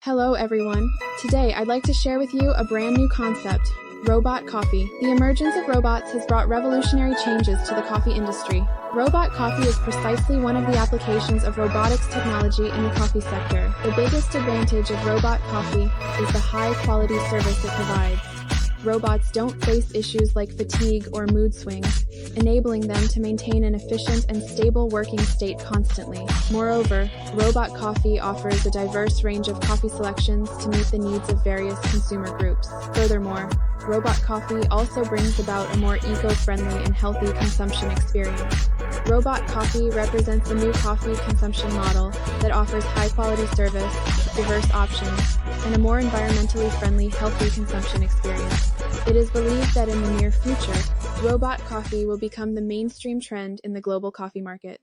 Hello everyone. Today I'd like to share with you a brand new concept, robot coffee. The emergence of robots has brought revolutionary changes to the coffee industry. Robot coffee is precisely one of the applications of robotics technology in the coffee sector. The biggest advantage of robot coffee is the high-quality service it provides. Robots don't face issues like fatigue or mood swings, enabling them to maintain an efficient and stable working state constantly. Moreover, robot coffee offers a diverse range of coffee selections to meet the needs of various consumer groups. Furthermore, robot coffee also brings about a more eco-friendly and healthy consumption experience. Robot coffee represents a new coffee consumption model that offers high-quality service, diverse options, and a more environmentally friendly, healthy consumption experience. It is believed that in the near future, robot coffee will become the mainstream trend in the global coffee market.